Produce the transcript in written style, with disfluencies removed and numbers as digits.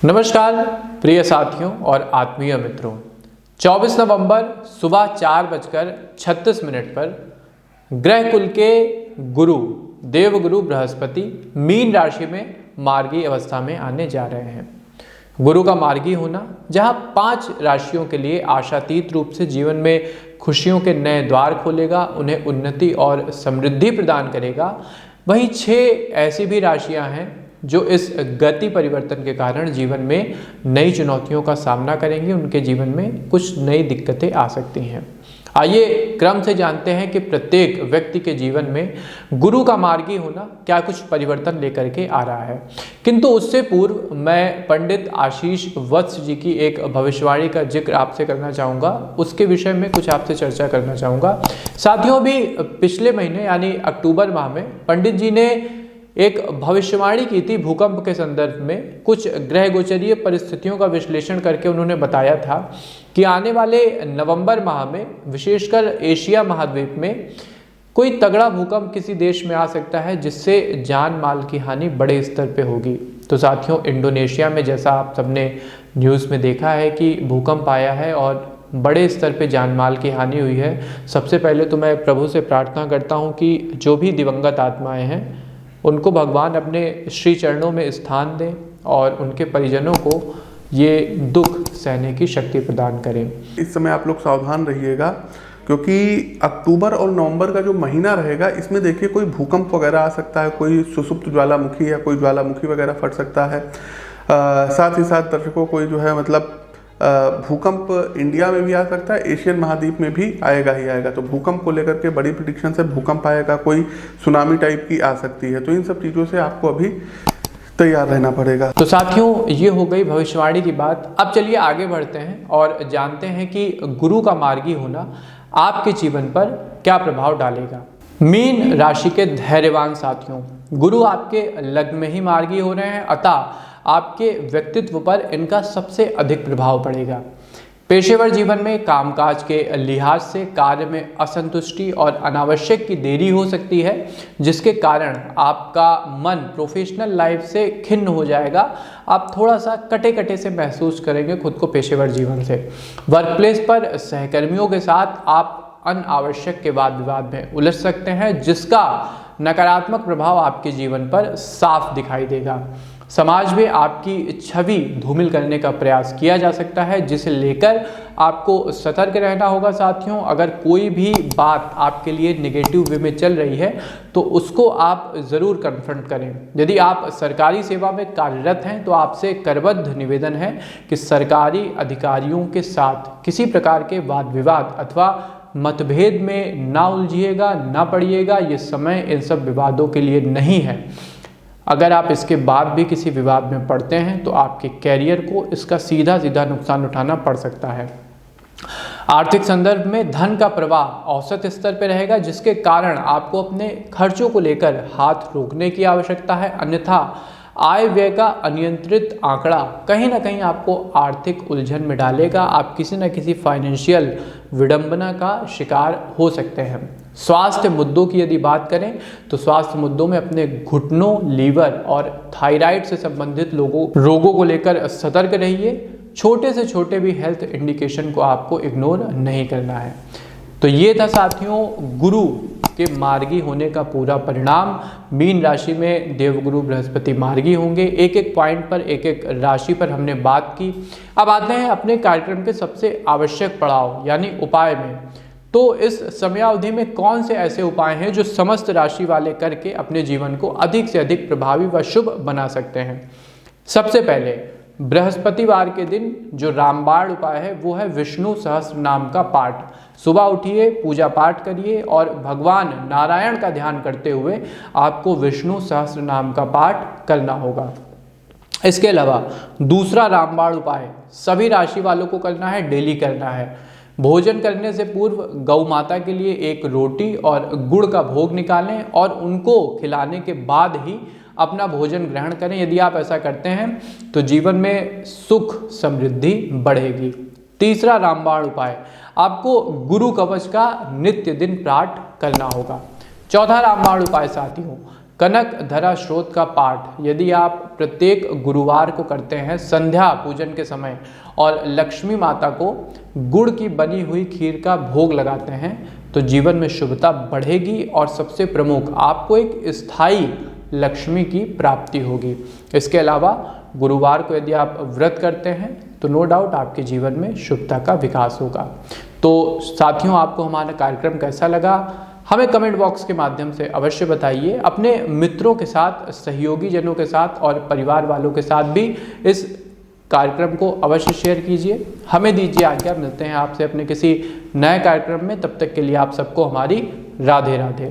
नमस्कार प्रिय साथियों और आत्मीय मित्रों, 24 नवंबर सुबह 4:36 पर ग्रह कुल के गुरु देवगुरु बृहस्पति मीन राशि में मार्गी अवस्था में आने जा रहे हैं। गुरु का मार्गी होना जहां 5 राशियों के लिए आशातीत रूप से जीवन में खुशियों के नए द्वार खोलेगा, उन्हें उन्नति और समृद्धि प्रदान करेगा, वहीं 6 ऐसी भी राशियां हैं जो इस गति परिवर्तन के कारण जीवन में नई चुनौतियों का सामना करेंगे। उनके जीवन में कुछ नई दिक्कतें आ सकती हैं। आइए क्रम से जानते हैं कि प्रत्येक व्यक्ति के जीवन में गुरु का मार्गी होना क्या कुछ परिवर्तन लेकर के आ रहा है। किंतु उससे पूर्व मैं पंडित आशीष वत्स जी की एक भविष्यवाणी का जिक्र आपसे करना चाहूँगा, उसके विषय में कुछ आपसे चर्चा करना चाहूँगा। साथियों, भी पिछले महीने यानी अक्टूबर माह में पंडित जी ने एक भविष्यवाणी की थी भूकंप के संदर्भ में। कुछ ग्रह गोचरीय परिस्थितियों का विश्लेषण करके उन्होंने बताया था कि आने वाले नवंबर माह में विशेषकर एशिया महाद्वीप में कोई तगड़ा भूकंप किसी देश में आ सकता है, जिससे जान माल की हानि बड़े स्तर पे होगी। तो साथियों, इंडोनेशिया में जैसा आप सबने न्यूज़ में देखा है कि भूकंप आया है और बड़े स्तर पे जान माल की हानि हुई है। सबसे पहले तो मैं प्रभु से प्रार्थना करता हूँ कि जो भी दिवंगत आत्माएं हैं उनको भगवान अपने श्री चरणों में स्थान दें और उनके परिजनों को ये दुख सहने की शक्ति प्रदान करें। इस समय आप लोग सावधान रहिएगा, क्योंकि अक्टूबर और नवंबर का जो महीना रहेगा इसमें देखिए कोई भूकंप वगैरह आ सकता है, कोई सुसुप्त ज्वालामुखी या कोई ज्वालामुखी वगैरह फट सकता है। साथ ही साथ दर्शकों कोई जो है मतलब भूकंप इंडिया में भी आ सकता है, एशियन महाद्वीप में भी आएगा ही आएगा। तो भूकंप को लेकर के बड़ी प्रेडिक्शन से भूकंप आएगा, कोई सुनामी टाइप की आ सकती है। तो इन सब चीज़ों से आपको अभी तैयार रहना पड़ेगा। तो साथियों, ये हो गई भविष्यवाणी की बात। अब चलिए आगे बढ़ते हैं और जानते हैं कि गुरु का मार्गी होना आपके जीवन पर क्या प्रभाव डालेगा। मीन राशि के धैर्यवान साथियों, गुरु आपके लग्न में ही मार्गी हो रहे हैं, अतः आपके व्यक्तित्व पर इनका सबसे अधिक प्रभाव पड़ेगा। पेशेवर जीवन में कामकाज के लिहाज से कार्य में असंतुष्टि और अनावश्यक की देरी हो सकती है, जिसके कारण आपका मन प्रोफेशनल लाइफ से खिन्न हो जाएगा। आप थोड़ा सा कटे कटे से महसूस करेंगे खुद को पेशेवर जीवन से। वर्क प्लेस पर सहकर्मियों के साथ आप अनावश्यक के वाद विवाद में उलझ सकते हैं, जिसका नकारात्मक प्रभाव आपके जीवन पर साफ दिखाई देगा। समाज में आपकी छवि धूमिल करने का प्रयास किया जा सकता है, जिसे लेकर आपको सतर्क रहना होगा। साथियों, अगर कोई भी बात आपके लिए नेगेटिव वे में चल रही है तो उसको आप ज़रूर कन्फ्रंट करें। यदि आप सरकारी सेवा में कार्यरत हैं तो आपसे करबद्ध निवेदन है कि सरकारी अधिकारियों के साथ किसी प्रकार के वाद विवाद अथवा मतभेद में ना उलझिएगा, ना पड़िएगा। ये समय इन सब विवादों के लिए नहीं है। अगर आप इसके बाद भी किसी विवाद में पड़ते हैं तो आपके कैरियर को इसका सीधा नुकसान उठाना पड़ सकता है। आर्थिक संदर्भ में धन का प्रवाह औसत स्तर पर रहेगा, जिसके कारण आपको अपने खर्चों को लेकर हाथ रोकने की आवश्यकता है, अन्यथा आय व्यय का अनियंत्रित आंकड़ा कहीं ना कहीं आपको आर्थिक उलझन में डालेगा। आप किसी न किसी फाइनेंशियल विडंबना का शिकार हो सकते हैं। स्वास्थ्य मुद्दों की यदि बात करें तो स्वास्थ्य मुद्दों में अपने घुटनों, लीवर और थायराइड से संबंधित रोगों को लेकर सतर्क रहिए। छोटे से छोटे भी हेल्थ इंडिकेशन को आपको इग्नोर नहीं करना है। तो ये था साथियों गुरु के मार्गी होने का पूरा परिणाम। मीन राशि में देवगुरु बृहस्पति मार्गी होंगे। एक एक पॉइंट पर, एक एक राशि पर हमने बात की। अब आते हैं अपने कार्यक्रम के सबसे आवश्यक पड़ाव यानी उपाय में। तो इस समयावधि में कौन से ऐसे उपाय हैं जो समस्त राशि वाले करके अपने जीवन को अधिक से अधिक प्रभावी व शुभ बना सकते हैं। सबसे पहले बृहस्पतिवार के दिन जो रामबाण उपाय है वो है विष्णु सहस्त्र नाम का पाठ। सुबह उठिए, पूजा पाठ करिए और भगवान नारायण का ध्यान करते हुए आपको विष्णु सहस्त्र नाम का पाठ करना होगा। इसके अलावा दूसरा रामबाण उपाय सभी राशि वालों को करना है, डेली करना है। भोजन करने से पूर्व गौ माता के लिए एक रोटी और गुड़ का भोग निकालें और उनको खिलाने के बाद ही अपना भोजन ग्रहण करें। यदि आप ऐसा करते हैं तो जीवन में सुख समृद्धि बढ़ेगी। तीसरा रामबाण उपाय, आपको गुरु कवच का नित्य दिन पाठ करना होगा। चौथा रामबाण उपाय साथियों, कनक धरा स्रोत का पाठ यदि आप प्रत्येक गुरुवार को करते हैं संध्या पूजन के समय और लक्ष्मी माता को गुड़ की बनी हुई खीर का भोग लगाते हैं तो जीवन में शुभता बढ़ेगी और सबसे प्रमुख आपको एक स्थायी लक्ष्मी की प्राप्ति होगी। इसके अलावा गुरुवार को यदि आप व्रत करते हैं तो नो डाउट आपके जीवन में शुभता का विकास होगा। तो साथियों, आपको हमारा कार्यक्रम कैसा लगा हमें कमेंट बॉक्स के माध्यम से अवश्य बताइए। अपने मित्रों के साथ, सहयोगी जनों के साथ और परिवार वालों के साथ भी इस कार्यक्रम को अवश्य शेयर कीजिए। हमें दीजिए आज्ञा, मिलते हैं आपसे अपने किसी नए कार्यक्रम में। तब तक के लिए आप सबको हमारी राधे राधे।